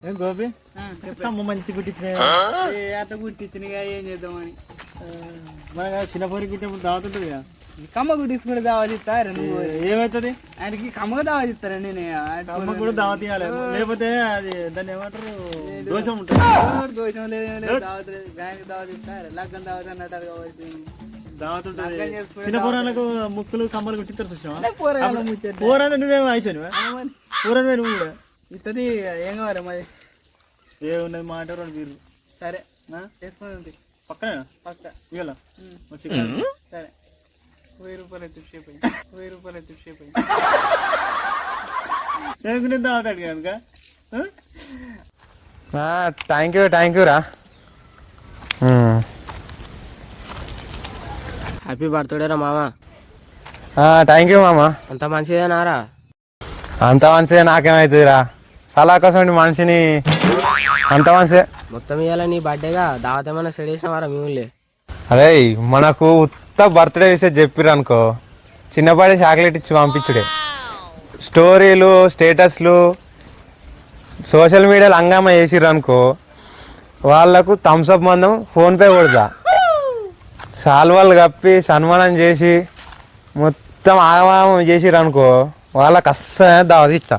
గోపి అమ్మ మంచి కుట్టించిన అట్లా కుట్టించినగా ఏం చేద్దామని మన చిన్నపోరి కుట్టినప్పుడు దావత్ ఉంటుంది కదా కమ్మ కుట్టించుకుంటే దావత్ ఇస్తారా నువ్వు ఏమవుతుంది ఆయనకి కమ్మగా దావత్ ఇస్తారా నేను అమ్మ కూడా దావత్ ఇవ్వాలి లేకపోతే అది దాన్ని ఏమంటారు దోషం ఉంటుంది దోషం లేదు దావత్ లేదు గాయనికి దావత్ ఇస్తారు లగ్గం దావత్ అన్నట్టు కాబట్టి దావత్ ఉంటుంది చిన్నపోరాలకు ముక్కులు కమ్మలు కుట్టిస్తారు చూసావా పోరాలు నువ్వేమో అయిసాను పోరాను నువ్వు కూడా ఇస్తుంది ఏం కావాలి మరి ఏమున్నది మాట రెండు మీరు సరే చేసుకుని పక్కన పక్క ఇవాళ సరే 1000 రూపాయలు అయితే షేప్ అయ్యి 1000 రూపాయలు అయితే షేప్ అయ్యి ఏనుకునే దావతాడు కనుక థ్యాంక్ యూ రా హ్యాపీ బర్త్డే రా మామ. థ్యాంక్ యూ మామ. అంత మంచిదేనారా? అంత మంచిదే, నాకేమవుతుందిరా సలా కోసం మనిషిని అంత మంచిదే. మొత్తం ఇవాళ నీ బర్త్డేగా దావత్ ఏమైనా సెట్ చేసినవారా మీ ఊళ్ళే? అరే మనకు ఉత్త బర్త్డే విషయం చెప్పిర్రు అనుకో చిన్నపాటి చాక్లెట్ ఇచ్చి పంపించుడే. స్టోరీలు స్టేటస్లు సోషల్ మీడియాలో హంగామా చేసిర్రు అనుకో వాళ్ళకు థమ్స్అప్ మందం ఫోన్పే కొడతా. సాల్వాలు కప్పి సన్మానం చేసి మొత్తం ఆగమాగం చేసిర్రు అనుకో వాళ్ళకి అస్సలు దావత్ ఇస్తా.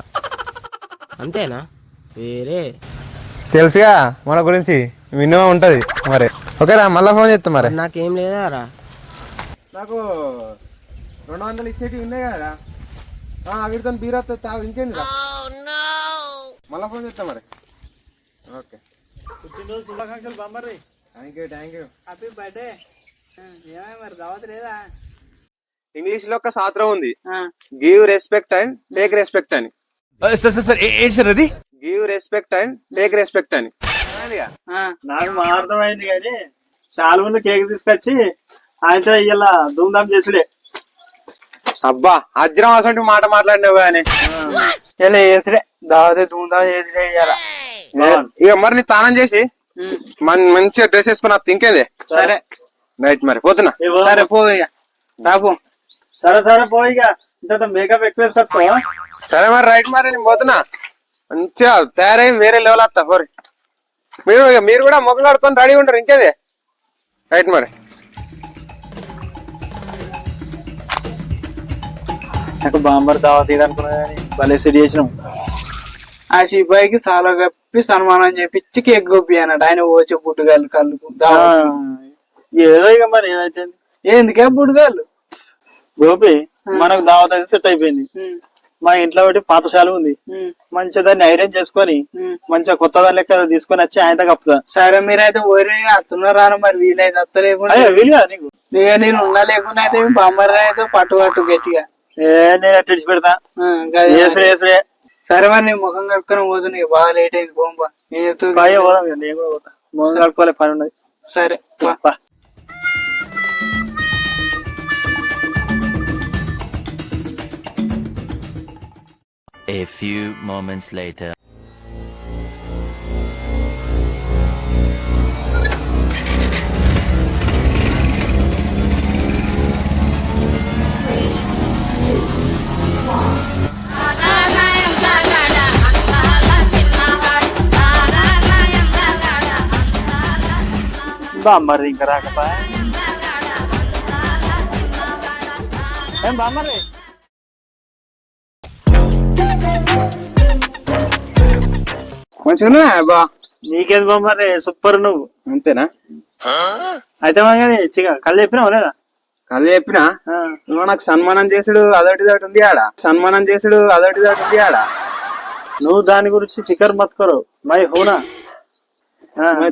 అంతేనా? వేరే తెలుసుగా మన గురించి మినిమం ఉంటుంది మరి. ఓకేరా మళ్ళీ ఫోన్ చేస్తా. మరి నాకేం లేదా రా? నాకు 200 ఇచ్చేటి ఉన్నాయి కదా వీటితో బీరా ఇంకేంది రా. మళ్ళీ ఫోన్ చేస్తా మరి. ఓకే పుట్టినరోజు శుభాకాంక్షలు బామ్మర్రి. Thank you. Happy birthday. ఏమై మరి దావత్ లేదా? ఇంగ్లీష్ లో ఒక సాత్రం ఉంది, give respect and take respect అని. ఏంటి సార్ అది? Give respect and take respect అని. నాకు మా అర్థమైంది కానీ చాలా మంది కేక్ తీసుకొచ్చి ఆయన ఇలా ధూమ్ధామ్ చేసుడే. అబ్బా అజ్రం అసలు మాట మాట్లాడినావు కానీ ఇలా వేసుడే దావత్ ధూమ్ధామ్ చేసుడే ఇయ్యాల. ఇక మరి నీ తానం చేసి మంచిగా డ్రెస్ వేసుకున్నా తింకేదే. సరే రైట్ మరి పోతున్నా. సరే పో ఇక రాపో. సరే పోయిగా ఇంత మేకప్ ఎక్కువ వేసుకొచ్చుకో. సరే మరి రైట్ మరి నేను పోతున్నా. మంచిగా తయారై వేరే లెవెల్ వస్తా. పోరి మీరు కూడా మొక్క కడుకొని రెడీ ఉంటారు ఇంకేదే. రైట్ మరి. నాకు బాంబర్ దావత్ అనుకున్నా కానీ భలే సెట్ చేసినాం. ఆ సిపాయికి చాలా కప్పి సన్మానం చేపించి కేక్ గొప్పి అన్నట్టు ఆయన వచ్చే పుట్టుగాలు కళ్ళుకు ఏదో ఇక మరి ఏదైతే ఎందుకే పుట్టుగాలు. గోపి మనకు దావత్ అయితే సెట్ అయిపోయింది. మా ఇంట్లో ఒకటి పాతశాల ఉంది, మంచిగా దాన్ని ఐరన్ చేసుకొని మంచిగా కొత్త దాని లెక్క తీసుకొని వచ్చి ఆయన కప్పుతా. సరే మీరైతే ఓరి వస్తున్నారా మరి వీలైతే వస్తా లేకుండా వీలుగా నీకు నేను ఉన్నా లేకుండా అయితే బాంబర్ అయితే పట్టు గట్టిగా నేను అట్టించి పెడతా. సరే మరి నీ ముఖం కట్టుకొని పోతుంది బాగా లేట్ అయింది. బొమ్మ నేను కూడా పోతా, ముఖం కట్టుకోలే పని ఉన్నది. సరే A few moments later. బామ్మర్రి ఇంకా రాకపోయా ఏం బామ్మర్రి? మంచిగా బా నీకేది బామ్మర్రి సూపర్. నువ్వు అంతేనా? అయితే కళ్ళు చెప్పినావు లేదా? కళ్ళు చెప్పినా నువ్వు నాకు సన్మానం చేసుడు అదొకటి ఉంది ఆడ. సన్మానం చేసుడు అదొకటి ఉంది ఆడ. నువ్వు దాని గురించి ఫికర్ మత్కరు మై హోనా.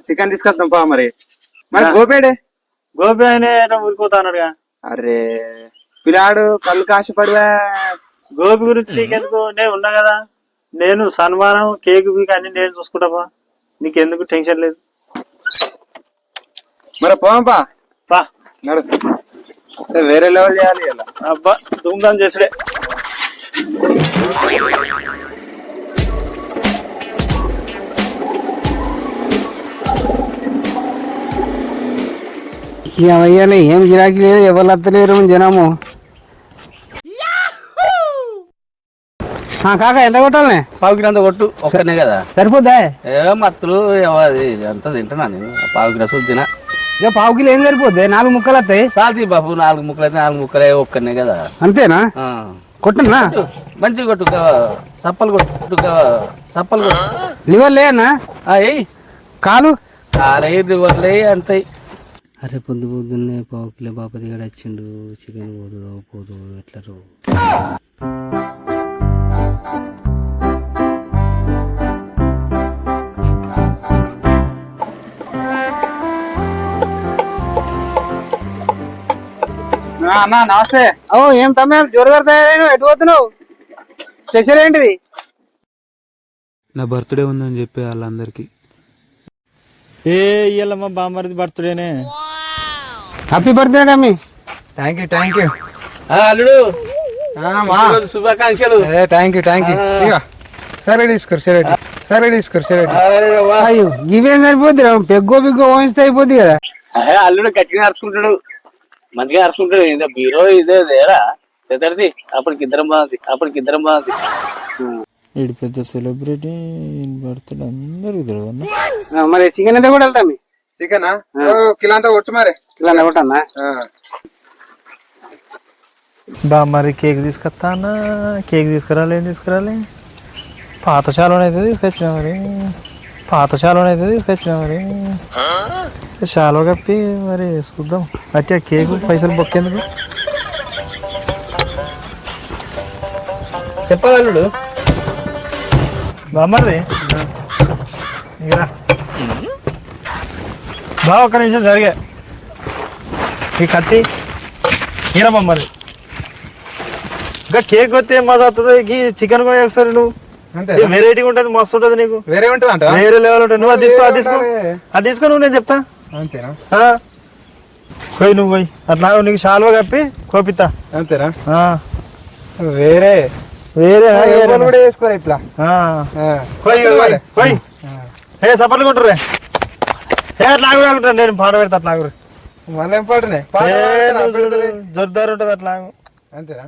చికెన్ తీసుకొస్తాం పా మరి. మరి గోపేడే గోపి ఆయన ఊరిపోతా అన్నాడుగా. అరే పిల్లాడు కళ్ళు కాశపడివా. గోపి గురించి నీకెందుకు, నేను ఉన్నా కదా. నేను సన్మానం కేక్ బీక్ అన్ని నేను చూసుకుంటాపా, నీకెందుకు టెన్షన్ లేదు. మరి పోపా పా నడు. వేరే లెవెల్ చేయాలి ఇలా. అబ్బా ధూమ్ధామ్ చేసుడే. ఏమయ్యాలి ఏం గిరాకీ లేదు, ఎవరు వస్తలేరు జనము. కాక ఎంత కొట్టాలనే? పావు కిలో అంత కొట్టు ఒక్కనే కదా. సరిపోద్దా? ఏ మత్తులు అది అంత తింటున్నా నేను. పావు కిలో అసలు తినా. ఇక పావు కిలో ఏం సరిపోద్ది? 4 ముక్కలు వస్తాయి. సాల్తీ బాబు 4 ముక్కలు అయితే 4 ముక్కలే ఒక్కనే కదా. అంతేనా? కొట్టనా? మంచిగా కొట్టు, సప్పలు కొట్టు, సప్పలు కొట్టు. లివర్ లేనా? ఏయ్ కాలు కాలే లివర్లే అంతే. అరే పొద్దున్నే పావు కిలో బాపతి గడ వచ్చిండు. చికెన్ పోదు ఎట్లా రో. అన్నా నమస్తే. ఏం తమ్మే జ్వరం తయారైన ఎటు పోతున్నావు? స్పెషల్ ఏంటిది? నా బర్త్డే ఉందని చెప్పి వాళ్ళందరికి. ఇయ్యాల మా బామ్మరిది బర్త్డేనే. హ్యాపీ బర్త్డే టమ్మీ. థ్యాంక్ యూ అల్లుడు శుభాకాంక్షలు. థ్యాంక్ యూ ఇక సరే తీసుకోరు అయ్యో ఇవేం సరిపోద్ది? పెగ్గో వాయిస్తే అయిపోద్ది కదా. అల్లుడు గట్టిగా అరుచుకుంటాడు, మంచిగా అరుచుకుంటాడు. ఇంకా బీరో ఇదేరా చేతడిది. అప్పటికి ఇద్దరం బాగుంది. ఇటు పెద్ద సెలబ్రిటీ బర్త్డే అందరికి తెలియదు. మరి చికెన్ అయితే కూడా వెళ్తాం. చికెనా కిలో అంతా కొట్టు మరి. కిలో కొట్టన్నా? మరి కేక్ తీసుకొస్తానా? కేక్ తీసుకురాలి. ఏం తీసుకురాలి? పాత శాలువని అయితే తీసుకొచ్చిన మరి. శాలువ కప్పి మరి చూద్దాం. అట్టే కేక్ పైసలు బొక్కేందుకు చెప్పాలి అల్లుడు. బామ్మది బా ఒక్క నిమిషం జరిగా ఈ కత్తి ఈరా బొమ్మది. ఇంకా కేక్ వస్తే మజా వస్తుంది. చికెన్ కూడా ఒకసారి నువ్వు వెరైటీగా ఉంటుంది, మస్తు ఉంటుంది. నీకు వేరే ఉంటుంది అంట. వేరే లెవెల్ ఉంటుంది. నువ్వు అది తీసుకో నువ్వు. నేను చెప్తా అంతేనా? పోయి నువ్వు పోయి అట్లా నీకు శాలువ కప్పి కోపిస్తా. అంతేనా? వేరే కూడా వేసుకోరు ఇట్లా. పోయి సపర్లు కొంటారు. అట్లాగే కాకుంటారు. నేను పాట పెడతా అట్లాగే. మళ్ళీ ఏం పాటనే జోర్దారు ఉంటుంది అట్లా. అంతేనా?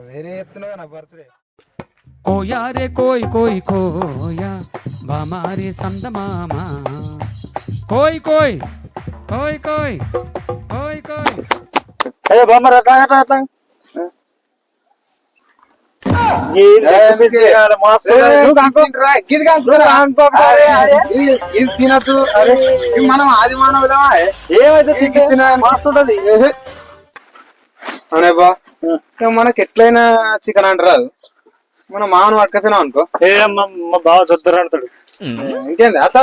వేరే ఎత్తున్నావు నా బర్త్డే. కోయా రే కోయ్ కోయ్ కోయా బామారి సంద మామా కోయ్ కోయ్ కోయ్ కోయ్ కోయ్ కోయ్. బామ్మర్ అట్లా తినద్దు. మనం ఆది మానవులమా? ఏమైతే మస్తు ఉంటది. అవునే బా, మనకి ఎట్లయినా చికెన్ అంటారు. మనం మామను పట్టుకపోయినాం అనుకో, మా బావ చూద్దరు అంటాడు. ఇంకేంది అత్త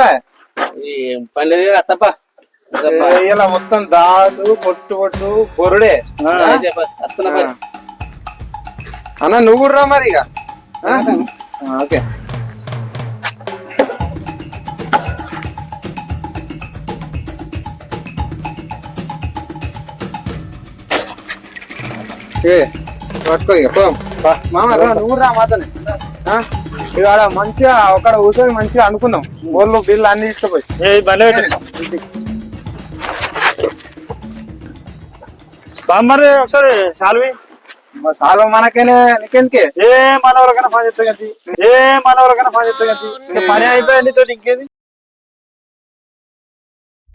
పని అత్తప్ప ఇలా మొత్తం దాదు పొట్టు బొరుడే. అన్న నువ్వు కూడా రా మరి. ఇక ఓకే. పట్టుకో ఇక మామ. నువ్వు రా మాతోనే. ఇవాడ మంచిగా ఒక కూర్చొని మంచిగా అనుకుందాం. ఊళ్ళో బిల్లు అన్ని తీసుకుపోయి బామ్మర్ ఒకసారి శాలువి సాల్వ మనకైనా నీకెందుకే? మనవరకైనా పని చెప్తా పని అయిపోయింది తోటి ఇంకేది.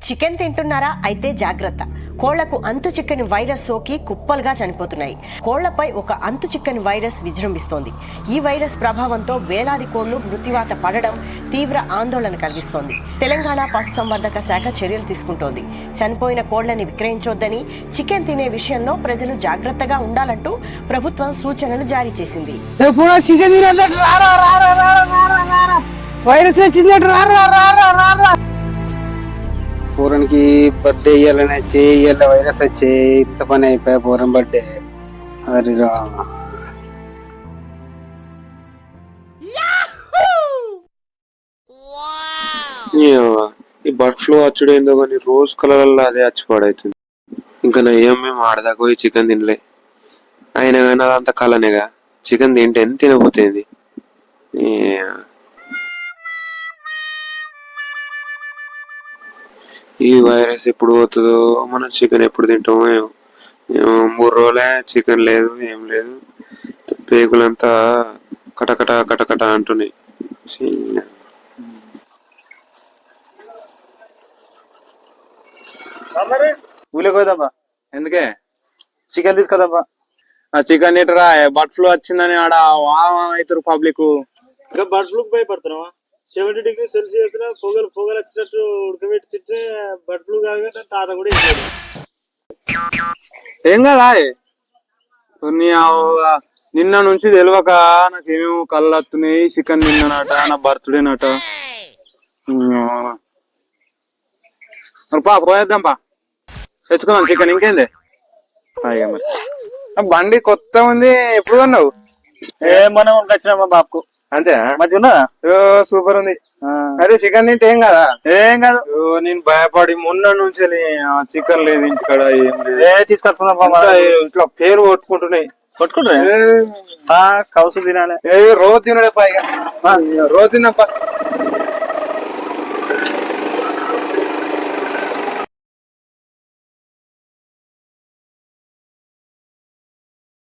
చికెన్ తింటున్నారా? అయితే జాగ్రత్త. కోళ్లకు అంతు చిక్కని వైరస్ సోకి కుప్పలుగా చనిపోతున్నాయి. కోళ్లపై ఒక అంతు చిక్కని వైరస్ విజృంభిస్తోంది. ఈ వైరస్ ప్రభావంతో వేలాది కోళ్లు మృత్యువాత పడడం తీవ్ర ఆందోళన కలిగిస్తోంది. తెలంగాణ పశుసంవర్ధక శాఖ చర్యలు తీసుకుంటోంది. చనిపోయిన కోళ్లని విక్రయించొద్దని, చికెన్ తినే విషయంలో ప్రజలు జాగ్రత్తగా ఉండాలంటూ ప్రభుత్వం సూచనలు జారీ చేసింది. వైరస్ వచ్చిందట. పూరానికి బర్త్డే ఇయ్యాలనే చేయాల వైరస్ వచ్చే ఇంత పని అయిపోయా పూరం బర్త్డే. అరే ఈ బర్డ్ ఫ్లూ వచ్చుడు ఏందో కానీ రోజు కలర్లో అదే వచ్చిపాడవుతుంది. ఇంకా నా మేము ఆడదాకా పోయి చికెన్ తినలే. అయినా కానీ అదంతా కలనేగా. చికెన్ తింటే ఎంత తినకపోతుంది. ఈ వైరస్ ఎప్పుడు పోతుందో, మనం చికెన్ ఎప్పుడు తింటామో. 3 రోజులే చికెన్ లేదు, ఏం లేదు. పేగులంతా కటకట కటకట అంటున్నాయి. ఛీ. ఊళ్ళకి పోదామా? ఎందుకే చికెన్ తీసుకదమ్మా. ఆ చికెన్ ఎటరా బర్డ్ ఫ్లూ వచ్చిందని ఆడ అవుతారు పబ్లిక్. ఇంకా బర్డ్ ఫ్లూ భయపడుతున్నావా? 70 degrees Celsius పొగలు పొగలు వచ్చినట్టు ఉడకబెట్టి తింటే బర్డ్ ఫ్లూ కాగా తాత కూడా ఇచ్చాడు. ఏం కదా నిన్న నుంచి తెలియక నాకేమేమో కళ్ళు వస్తున్నాయి. చికెన్ తిన్నానట, నా బర్త్డే నట. పా పోయేద్దాం పా, తెచ్చుకుందాం చికెన్. ఇంకేంది బండి కొత్త ఉంది. ఎప్పుడు కొన్నావు? మనం వచ్చినామా బాబుకు. అంతేనా? మంచిగా ఉన్నదా? సూపర్ ఉంది. అదే చికెన్ తింటే ఏం కదా? ఏం కాదు. నేను భయపడి మొన్న నుంచి చికెన్ లేదు ఇంటికాడ, ఏం లేదు. తీసుకొచ్చుకుందాం. ఇట్లా పేరు కొట్టుకుంటున్నాయి. కొట్టుకుంటా కౌసు తినాలి. రోజు తినడే పైగా, రోజు తిన్నాపా.